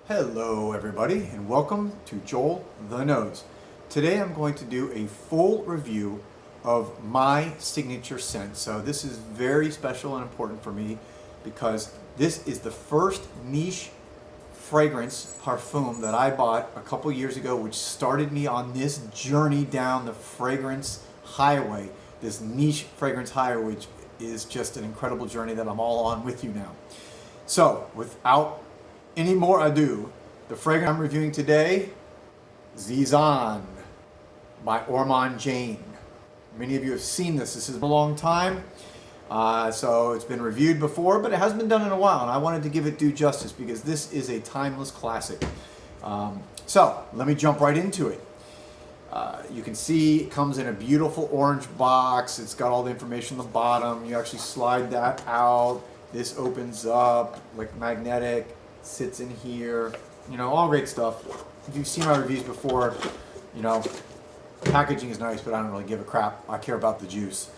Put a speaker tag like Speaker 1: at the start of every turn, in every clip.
Speaker 1: Hello everybody and welcome to Joel the Nose. Today I'm going to do a full review of my signature scent. So this is very special and important for me because this is the first niche fragrance parfum that I bought a couple years ago, which started me on this journey down the fragrance highway, this niche fragrance highway, which is just an incredible journey that I'm all on with you now. So without any more ado, the fragrance I'm reviewing today, Zizan by Ormonde Jayne. Many of you have seen this. This has been a long time, so it's been reviewed before, but it hasn't been done in a while, and I wanted to give it due justice because this is a timeless classic. So let me jump right into it. You can see it comes in a beautiful orange box. It's got all the information on the bottom. You actually slide that out. This opens up like magnetic. Sits in here, you know, all great stuff. If you've seen my reviews before, you know, packaging is nice, but I don't really give a crap. I care about the juice.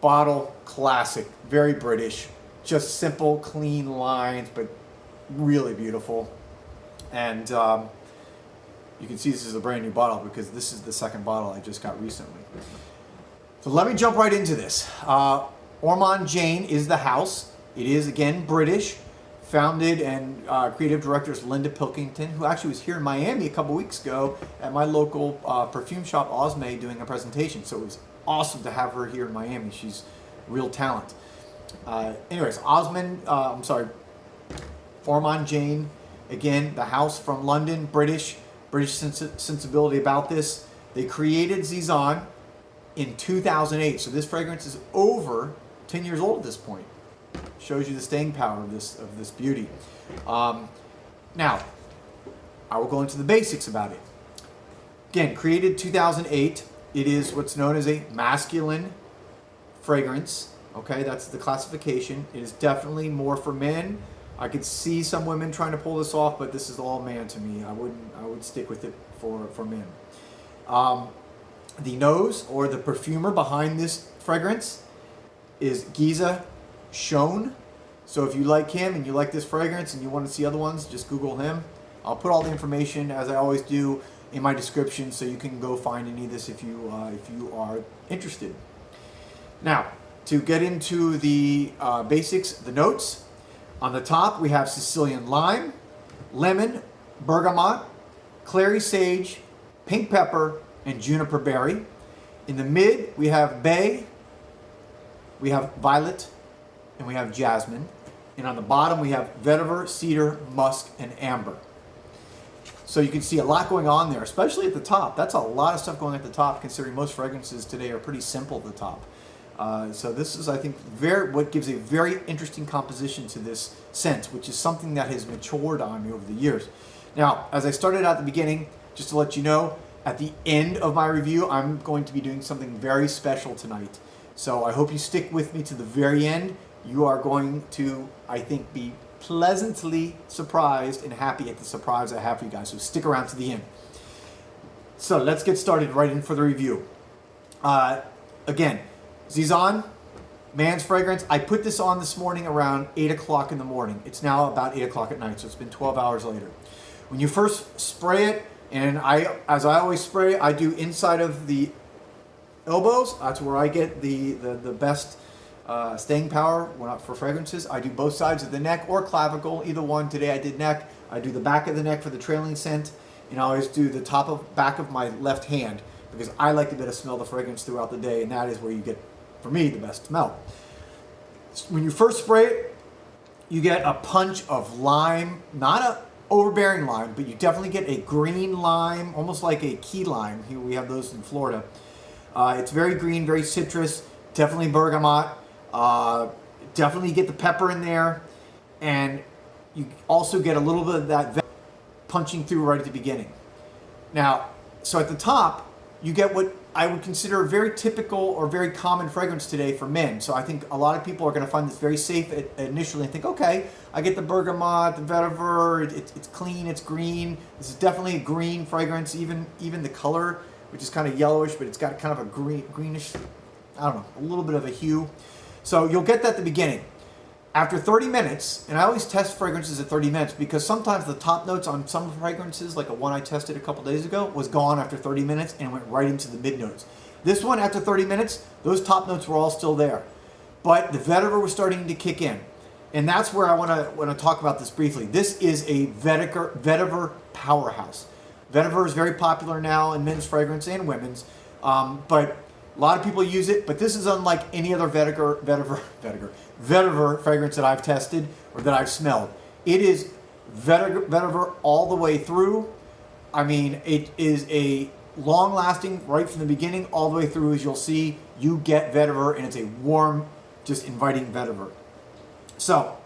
Speaker 1: Bottle, classic, very British, just simple, clean lines, but really beautiful. And you can see this is a brand new bottle because this is the second bottle I just got recently. So let me jump right into this. Ormonde Jayne is the house. It is, again, British. Founded and creative director is Linda Pilkington, who actually was here in Miami a couple weeks ago at my local perfume shop, Osme, doing a presentation. So it was awesome to have her here in Miami. She's real talent. Anyways, Ormonde Jayne, again, the house from London, British sensibility about this. They created Zizan in 2008, so this fragrance is over 10 years old at this point. Shows you the staying power of this beauty. Now, I will go into the basics about it. Again, created 2008. It is what's known as a masculine fragrance. Okay, that's the classification. It is definitely more for men. I could see some women trying to pull this off, but this is all man to me. I would stick with it for men. The nose or the perfumer behind this fragrance is Geza Schoen. So if you like him and you like this fragrance and you want to see other ones, just Google him. I'll put all the information, as I always do, in my description, so you can go find any of this if you are interested. Now, to get into the basics, the notes. On the top, we have Sicilian lime, lemon, bergamot, clary sage, pink pepper, and juniper berry. In the mid, we have bay, we have violet, and we have jasmine. And on the bottom we have vetiver, cedar, musk, and amber. So you can see a lot going on there, especially at the top. That's a lot of stuff going at the top, considering most fragrances today are pretty simple at the top. So this is, I think, what gives a very interesting composition to this scent, which is something that has matured on me over the years. Now, as I started at the beginning, just to let you know, at the end of my review, I'm going to be doing something very special tonight. So I hope you stick with me to the very end. You are going to, I think, be pleasantly surprised and happy at the surprise I have for you guys. So stick around to the end. So let's get started right in for the review. Again, Zizan, man's fragrance. I put this on this morning around 8 o'clock in the morning. It's now about 8 o'clock at night, so it's been 12 hours later. When you first spray it, and as I always spray, I do inside of the elbows. That's where I get the best staying power for fragrances. I do both sides of the neck or clavicle, either one. Today I did neck. I do the back of the neck for the trailing scent, and I always do the back of my left hand because I like to be able to smell the fragrance throughout the day, and that is where you get, for me, the best smell. When you first spray it, you get a punch of lime, not a overbearing lime, but you definitely get a green lime, almost like a key lime. Here we have those in Florida. It's very green, very citrus, definitely bergamot. Definitely get the pepper in there, and you also get a little bit of that punching through right at the beginning. Now, so at the top, you get what I would consider a very typical or very common fragrance today for men. So I think a lot of people are going to find this very safe initially and think, okay, I get the bergamot, the vetiver, it's clean, it's green. This is definitely a green fragrance, even the color, which is kind of yellowish, but it's got kind of a greenish, I don't know, a little bit of a hue. So you'll get that at the beginning. After 30 minutes, and I always test fragrances at 30 minutes because sometimes the top notes on some fragrances, like a one I tested a couple days ago, was gone after 30 minutes and went right into the mid notes. This one, after 30 minutes, those top notes were all still there. But the vetiver was starting to kick in. And that's where I want to talk about this briefly. This is a vetiver powerhouse. Vetiver is very popular now in men's fragrance and women's, but a lot of people use it. But this is unlike any other vetiver fragrance that I've tested or that I've smelled. It is vetiver all the way through. I mean, it is a long-lasting, right from the beginning all the way through. As you'll see, you get vetiver, and it's a warm, just inviting vetiver. So,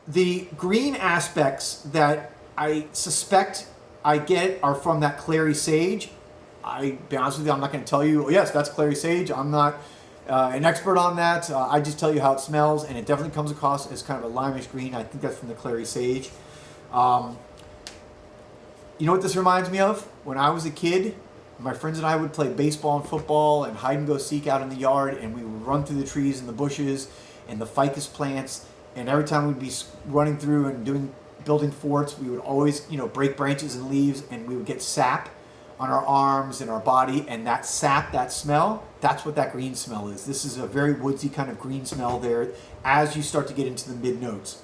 Speaker 1: the green aspects that I suspect I get are from that Clary sage. I'll be honest with you, I'm not going to tell you, oh, yes, that's Clary sage. I'm not an expert on that. I just tell you how it smells, and it definitely comes across as kind of a limeish green. I think that's from the Clary sage. You know what this reminds me of? When I was a kid, my friends and I would play baseball and football and hide and go seek out in the yard, and we would run through the trees and the bushes and the ficus plants, and every time we'd be running through and building forts, we would always, break branches and leaves, and we would get sap on our arms and our body, and that sap, that smell, that's what that green smell is. This is a very woodsy kind of green smell there as you start to get into the mid notes.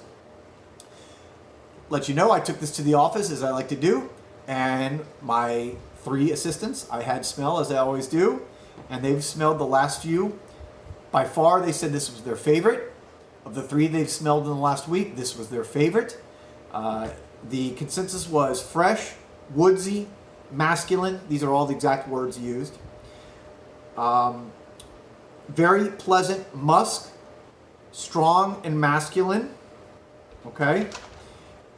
Speaker 1: Let you know, I took this to the office, as I like to do, and my 3 assistants I had smell, as I always do, and they've smelled the last few. By far, they said this was their favorite. Of the 3 they've smelled in the last week, this was their favorite. The consensus was fresh, woodsy, masculine. These are all the exact words used. Very pleasant musk, strong and masculine. Okay.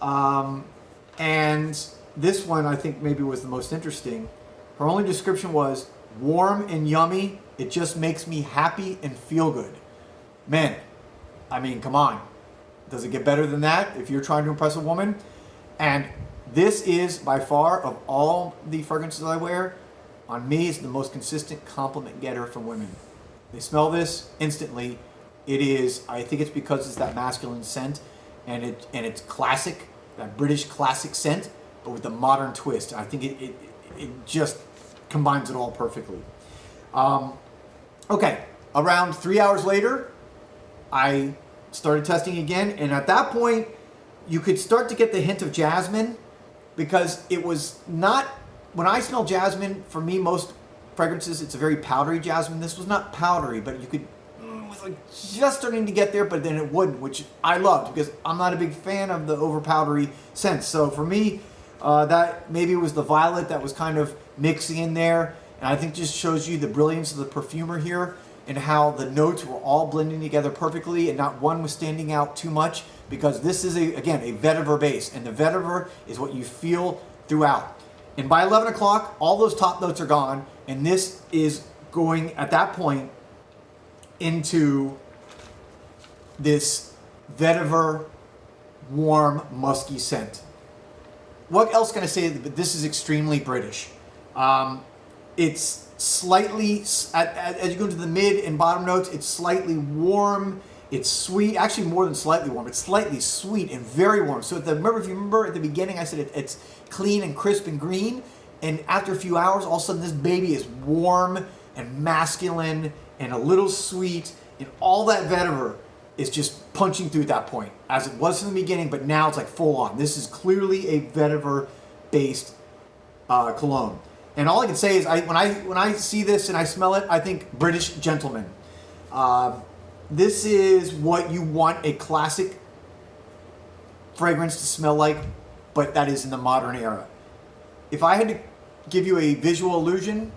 Speaker 1: And this one I think maybe was the most interesting. Her only description was warm and yummy. It just makes me happy and feel good. Man, I mean, come on. Does it get better than that if you're trying to impress a woman? And this is, by far, of all the fragrances I wear, on me, is the most consistent compliment getter from women. They smell this instantly. It is, I think it's because it's that masculine scent, and it's classic, that British classic scent, but with a modern twist. I think it just combines it all perfectly. Okay, around 3 hours later, I started testing again, and at that point, you could start to get the hint of jasmine, because it was not, when I smell jasmine, for me, most fragrances, it's a very powdery jasmine. This was not powdery, but you could, it was like just starting to get there, but then it wouldn't, which I loved, because I'm not a big fan of the over powdery scents. So for me, that maybe it was the violet that was kind of mixing in there, and I think just shows you the brilliance of the perfumer here, and how the notes were all blending together perfectly, and not one was standing out too much, because this is, again, a vetiver base, and the vetiver is what you feel throughout. And by 11 o'clock, all those top notes are gone, and this is going, at that point, into this vetiver, warm, musky scent. What else can I say? But this is extremely British. It's slightly, as you go into the mid and bottom notes, it's slightly warm, it's sweet, actually more than slightly warm, it's slightly sweet and very warm. So if you remember at the beginning I said it's clean and crisp and green, and after a few hours, all of a sudden this baby is warm and masculine and a little sweet, and all that vetiver is just punching through at that point, as it was from the beginning, but now it's like full on. This is clearly a vetiver-based cologne. And all I can say is, when I see this and I smell it, I think British gentleman. This is what you want a classic fragrance to smell like, but that is in the modern era. If I had to give you a visual illusion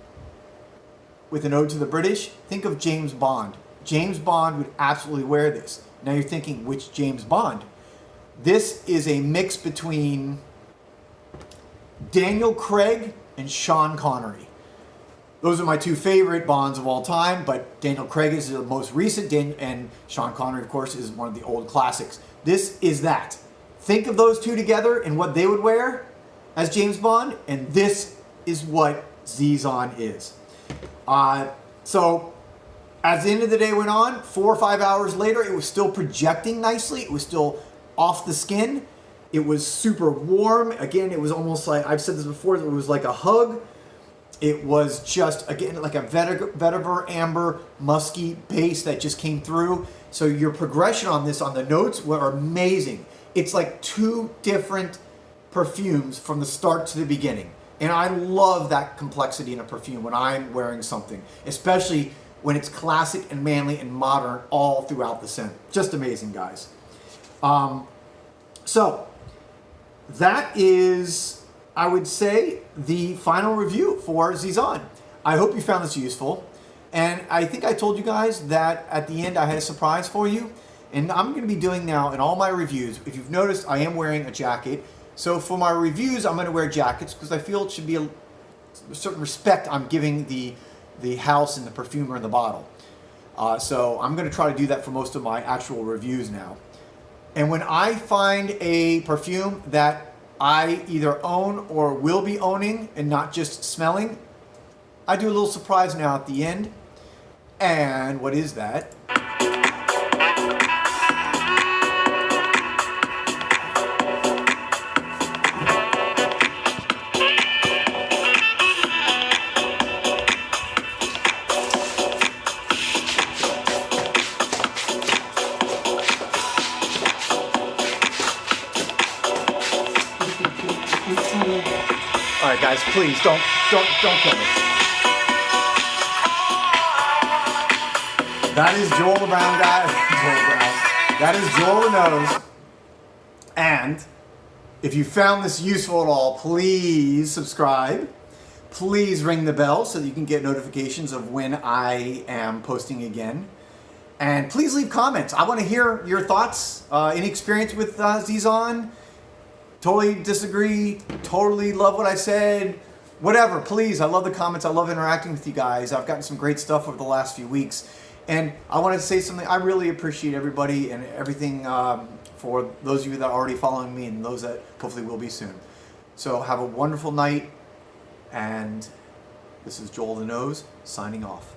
Speaker 1: with an ode to the British, think of James Bond. James Bond would absolutely wear this. Now you're thinking, which James Bond? This is a mix between Daniel Craig and Sean Connery. Those are my 2 favorite Bonds of all time, but Daniel Craig is the most recent, and Sean Connery, of course, is one of the old classics. This is that. Think of those 2 together and what they would wear as James Bond, and this is what Zizan is. So As the end of the day went on, 4 or 5 hours later, it was still projecting nicely. It was still off the skin. It was super warm. Again, it was almost like, I've said this before, it was like a hug. It was just, again, like a vetiver, amber, musky base that just came through. So your progression on this, on the notes, were amazing. It's like 2 different perfumes from the start to the beginning. And I love that complexity in a perfume when I'm wearing something, especially when it's classic and manly and modern all throughout the scent. Just amazing, guys. So that is, I would say, the final review for Zizan. I hope you found this useful. And I think I told you guys that at the end I had a surprise for you. And I'm going to be doing now in all my reviews, if you've noticed, I am wearing a jacket. So for my reviews, I'm going to wear jackets because I feel it should be a certain respect I'm giving the house and the perfumer in the bottle. So I'm going to try to do that for most of my actual reviews now. And when I find a perfume that I either own or will be owning and not just smelling, I do a little surprise now at the end. And what is that? All right, guys, please don't kill me. That is Joel the Brown guy. Joel Brown. That is Joel the Nose. And if you found this useful at all, please subscribe. Please ring the bell so that you can get notifications of when I am posting again. And please leave comments. I want to hear your thoughts. Any experience with Zizan? Totally disagree, totally love what I said, whatever, please. I love the comments. I love interacting with you guys. I've gotten some great stuff over the last few weeks. And I wanted to say something. I really appreciate everybody and everything for those of you that are already following me and those that hopefully will be soon. So have a wonderful night. And this is Joel the Nose signing off.